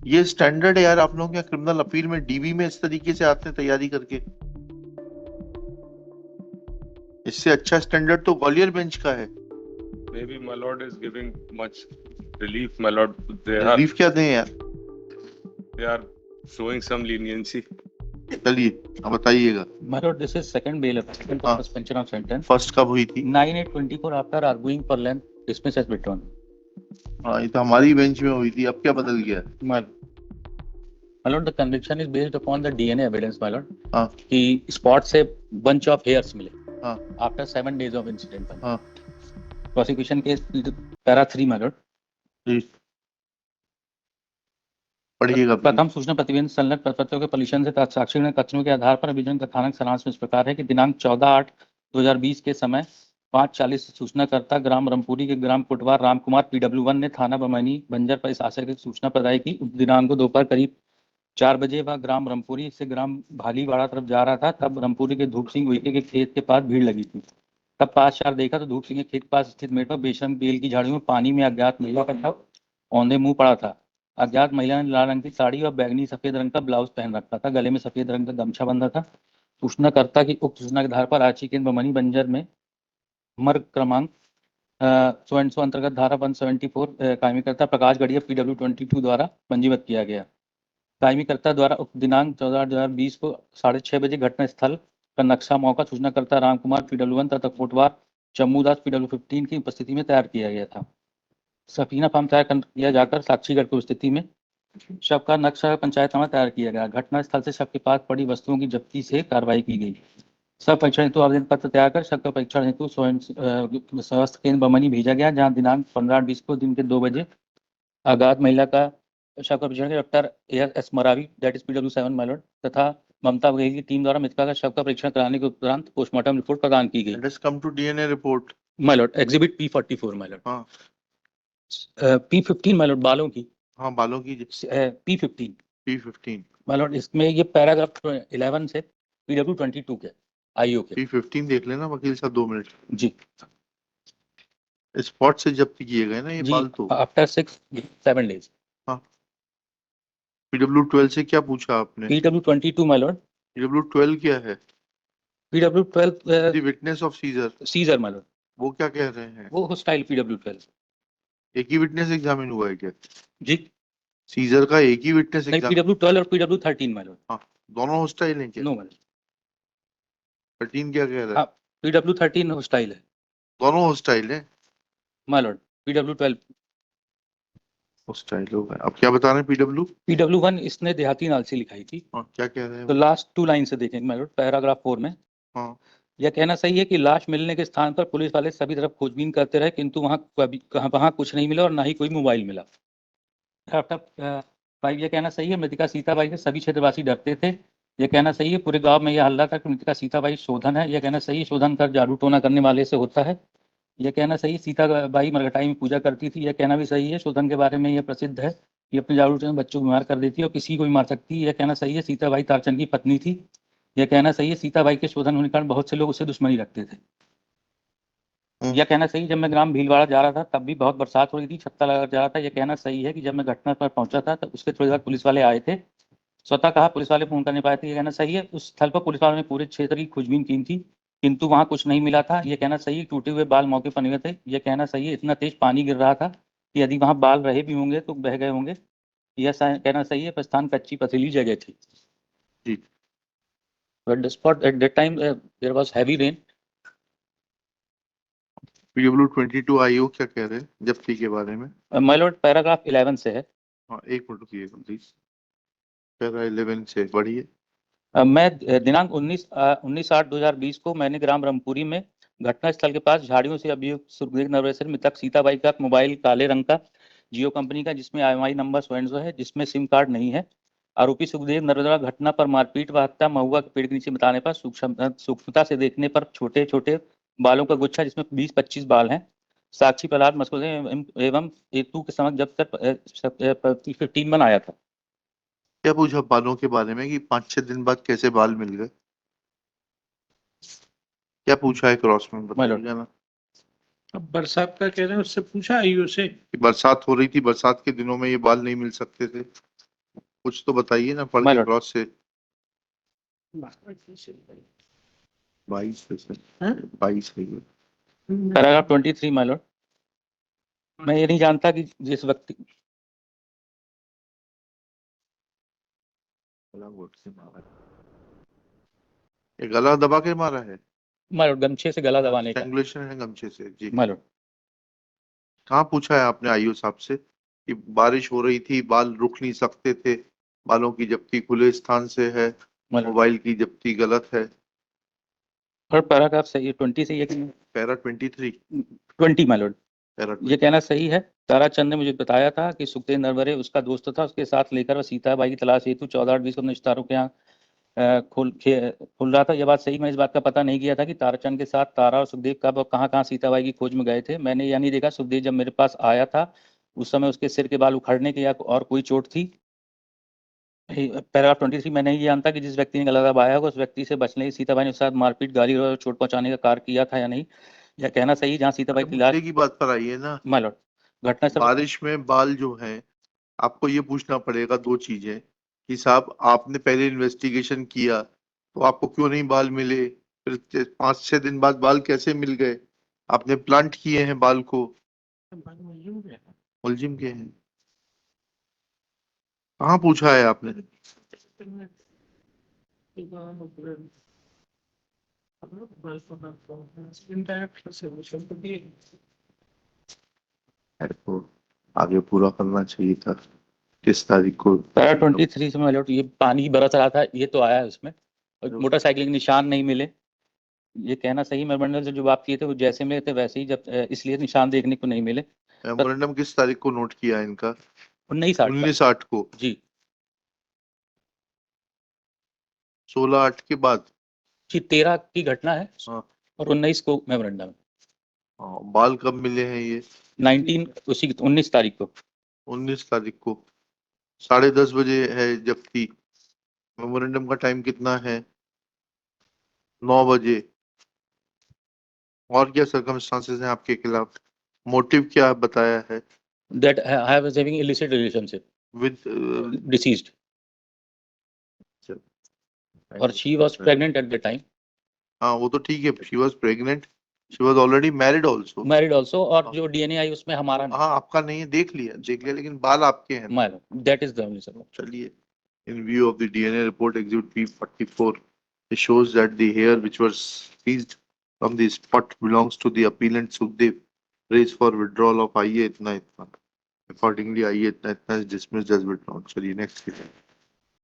ये स्टैंडर्ड है यार, आप लोग क्या क्रिमिनल अपील में डीबी में इस तरीके से आते हैं तैयारी करके? इससे अच्छा स्टैंडर्ड तो ग्वालियर बेंच का है। Maybe my lord is giving much relief, my lord. Relief क्या दें यार? They are showing some leniency. चलिए अब बताइएगा। My lord, this is second bail application for suspension of sentence. First कब हुई थी? 9/8/24 after arguing for length, dismiss as withdrawn. हाँ, ये तो हमारी बेंच में हुई थी, अब क्या बदल गया? My lord, the conviction is based upon the DNA evidence, my lord. हाँ कि spot से bunch of hairs मिले हाँ after 7 days of incident. हाँ Prosecution case para 3, my lord. जी, पढ़िएगा please। प्रथम सूचना प्रतिवेदन संलग्न प्रपत्रों के पॉल्यूशन से साक्षी ने कथनों के आधार पर अभियोजन कथानक सारांश में इस प्रकार है कि दिनांक 14/8/2020 के समय 5:40 से सूचनाकर्ता ग्राम रमपुरी के ग्राम कोटवार रामकुमार PW1 ने थाना बमैनी बंजर पर इस आशय की सूचना प्रदान की। दिनांक को दोपहर करीब 4 बजे वह ग्राम रमपुरी से ग्राम भालीवाड़ा तरफ जा रहा था। तब रमपुरी के धूप सिंह उइके के खेत के पास भीड़ लगी थी। तब 5-4 देखा तो धूप सिंह के खेत के पास स्थित मेड़ पर बेशरम बेल की झाड़ियों में पानी में अज्ञात महिला का शव औंधे मुंह पड़ा था। अज्ञात महिला ने लाल रंग की साड़ी और बैगनी सफेद रंग का ब्लाउज पहन रखा था। गले में सफेद रंग का गमछा बंधा था। सूचनाकर्ता की उक्त सूचना के आधार पर आची केंद्र बमनी बंजर में मर्ग क्रमांक सो एंड सो अंतर्गत धारा 174 कायमीकर्ता प्रकाश गढ़िया PW22 द्वारा पंजीबद्ध किया गया। कायमीकर्ता द्वारा उक्त दिनांक 14/8/2020 को 6:30 बजे घटना स्थल का नक्शा मौका सूचनाकर्ता रामकुमार PW1 तथा कोटवार चम्मूदास PW15 की उपस्थिति में तैयार किया गया था। सफीना फॉर्म तैयार किया जाकर साक्षीगढ़ की उपस्थिति में शव का नक्शा पंचायतनामा तैयार किया गया। घटना स्थल से शव के पास पड़ी वस्तुओं की जब्ती से कार्रवाई की गई। शव परीक्षण हेतु आवेदन पत्र तैयार कर शव का परीक्षण हेतु स्वास्थ्य केंद्र बमनी भेजा गया, जहां दिनांक 15/20 को दिन के 2 बजे अज्ञात महिला का शव का परीक्षण doctor AS Maravi that is PW7 माइलॉट तथा ममता बघेल की टीम द्वारा मृतका का शव का परीक्षण कराने के उपरांत पोस्टमार्टम रिपोर्ट प्रदान की गई। Let us come to DNA report। माइलॉट एग्जिबिट P44 माइलॉट। हाँ P15 माइलॉट बालों की। हाँ, बालों की। P15 P15 माइलॉट इसमें ये पैराग्राफ 11 से PW22 के आईओ के। P15 देख लेना वकील साहब, 2 मिनट। जी स्पॉट से जब्त किए गए ना ये जी बाल तो? After 6-7 days. हाँ। PW12 से क्या पूछा आपने? PW22 माइलॉट। PW12 क्या है? PW12 witness of seizure. Seizure माइलॉट। वो क्या कह रहे हैं? वो होस्टाइल PW12। एक ही विटनेस एग्जामिन हुआ है क्या? जी सीजर का एक ही विटनेस नहीं, एग्जाम? PW12 और PW13 माइलॉट। हाँ, दोनों हॉस्टाइल हैं क्या? नो माइलॉट। 13 क्या कह रहा है? हाँ PW13 होस्टाइल है दोनों हॉस्टाइल हैं। माइलॉट। PW12 हॉस्टाइल हो गए। अब क्या बता रहे हैं? PW1 इसने देहाती नाल से लिखाई थी। हाँ, क्या कह रहे हैं तो वो? लास्ट 2 लाइन से देखेंगे माइलॉट पैराग्राफ 4 में। हाँ यह कहना सही है कि लाश मिलने के स्थान पर पुलिस वाले सभी तरफ खोजबीन करते रहे, किंतु वहां कुछ नहीं मिला और ना ही कोई मोबाइल मिला। भाई यह कहना सही है मृतिका सीताबाई से सभी क्षेत्रवासी डरते थे। यह कहना सही है पूरे गांव में यह हल्ला था कि मृतिका सीताबाई शोधन है। यह कहना सही है शोधन कर जादू टोना करने वाले से होता है। यह कहना सही है सीताबाई मरघटाई में पूजा करती थी। यह कहना भी सही है शोधन के बारे में यह प्रसिद्ध है कि अपने जादू टोने बच्चों को बीमार कर देती है और किसी को भी मार सकती है। यह कहना सही है सीताबाई तारचंद की पत्नी थी। यह कहना सही है सीताबाई के शोधन होने के कारण बहुत से लोग उससे दुश्मनी रखते थे। यह कहना सही है जब मैं ग्राम भीलवाड़ा जा रहा था तब भी बहुत बरसात हो रही थी, छत्ता लगा जा रहा था। यह कहना सही है कि जब मैं घटना पर पहुंचा था तब उसके थोड़ी देर पुलिस वाले आए थे। स्वतः कहा पुलिस वाले फोन कर नहीं पाए थे। यह कहना सही है उस स्थल पर पुलिस वालों ने पूरे क्षेत्र की खोजबीन की थी, किंतु वहां कुछ नहीं मिला था। यह कहना सही है टूटे हुए बाल मौके पर मिले थे। यह कहना सही है इतना तेज पानी गिर रहा था कि यदि वहां बाल रहे भी होंगे तो बह गए होंगे। यह कहना सही है प्रस्थान कच्ची पथरीली जगह थी। जी। At the spot at that time there was heavy rain. PW22 IO क्या कह रहे हैं जब्ती के बारे में? माय लॉर्ड पैराग्राफ 11 से है। हाँ, एक मिनट रुकिएगा प्लीज। पैरा 11 से बढ़िए। मैं दिनांक 19/8/2020 को मैंने ग्राम रमपुरी में घटना स्थल के पास झाड़ियों से अभियुक्त सुखदेव नरवेसर मृतक सीताबाई का मोबाइल काले रंग का जियो कंपनी का जिसमें IMI नंबर सो है, जिसमें सिम कार्ड नहीं है। आरोपी सुखदेव नरवेसर घटना पर मारपीट व हत्या महुआ के पेड़ के नीचे बताने पर सूक्ष्मता से देखने पर छोटे छोटे बालों का गुच्छा जिसमें 20-25 बाल हैं। साक्षी प्रहलाद मस्कोदे एवं हेतु के समक्ष जब तक 15 बन आया था। क्या पूछा बालों के बारे में कि 5-6 दिन बाद कैसे बाल मिल गए? क्या पूछा है क्रॉस में, बताइएगा ना। अब बरसात का कह रहे हैं उससे पूछा आईओ से कि बरसात हो रही थी, बरसात के दिनों में ये बाल नहीं मिल सकते थे। कुछ तो बताइए ना, पढ़ My के lord. क्रॉस से 22 से हाँ? 22 है ये। Paragraph 23 my Lord. मैं ये नहीं जानता कि जिस व्यक्ति गला घोट से मारा है। ये गला दबा के मारा है, माय लॉर्ड गमछे से गला दबाने का। स्ट्रैंगुलेशन है गमछे से जी। माय लॉर्ड कहाँ पूछा है आपने आईओ साहब से कि बारिश हो रही थी, बाल रुक नहीं सकते थे, बालों की जब्ती खुले स्थान से है, माय लॉर्ड। मोबाइल की जब्ती गलत है। और पैराग्राफ सही है 20 से ये पैरा 23 20 माय लॉर्ड। पैरा ये 20। कहना सही है। ताराचंद ने मुझे बताया था कि सुखदेव नरवरे उसका दोस्त था, उसके साथ लेकर वह सीताबाई की तलाश हेतु 14/8/20 को अपने रिश्तेदारों के यहाँ खुल रहा था। यह बात सही। मैं इस बात का पता नहीं किया था कि ताराचंद के साथ तारा और सुखदेव कब और कहाँ सीताबाई की खोज में गए थे। मैंने यह नहीं देखा सुखदेव जब मेरे पास आया था उस समय उसके सिर के बाल उखड़ने के या और कोई चोट थी। पैराग्राफ 23 मैं नहीं जानता कि जिस व्यक्ति ने गला दबाया होगा उस व्यक्ति से बचने के सीताबाई ने उसके साथ मारपीट, गाली और चोट पहुंचाने का कार्य किया था या नहीं। यह कहना सही। जहाँ सीताबाई की लाश मुद्दे की बात पर आइए ना। माय लॉर्ड घटना स्थल बारिश में बाल जो हैं, आपको ये पूछना पड़ेगा दो चीजें कि साहब आपने पहले इन्वेस्टिगेशन किया तो आपको क्यों नहीं बाल मिले, फिर 5-6 दिन बाद बाल कैसे मिल गए, आपने प्लांट किए हैं बाल को, मुलजिम के हैं। कहाँ पूछा है आपने? को आगे पूरा करना चाहिए था। किस तारीख को? पैरा 23 से माय लॉर्ड ये पानी बरस रहा था, ये तो आया है उसमें, और मोटरसाइकिल के निशान नहीं मिले। ये कहना सही। मेमोरेंडम से जो बात किए थे वो जैसे मिले थे वैसे ही, जब इसलिए निशान देखने को नहीं मिले। मेमोरेंडम किस तारीख को नोट किया है इनका? 19/8 19/8 को। जी 16/8 के बाद। जी 13 की घटना है हाँ। और 19 को मेमोरेंडम। हाँ, बाल कब मिले हैं ये? 19 उसी 19 तारीख को। 19 तारीख को 10:30 बजे है जब्ती। मेमोरेंडम का टाइम कितना है? 9 बजे। और क्या सर्कमस्टांसेस हैं आपके खिलाफ? मोटिव क्या बताया है? That I was having illicit relationship with deceased और she was pregnant at the time, हाँ वो तो ठीक है, she was pregnant, she was already married also. married also, और जो DNA आई उसमें हमारा हाँ आपका नहीं है, देख लिया लेकिन बाल आपके हैं ना। नहीं। That is the only sir. चलिए, in view of the DNA report exhibit P44, it shows that the hair which was seized from the spot belongs to the appellant Sukhdev, raised for withdrawal of IA itna itna. Accordingly, IA itna itna is dismissed as withdrawn. चलिए next.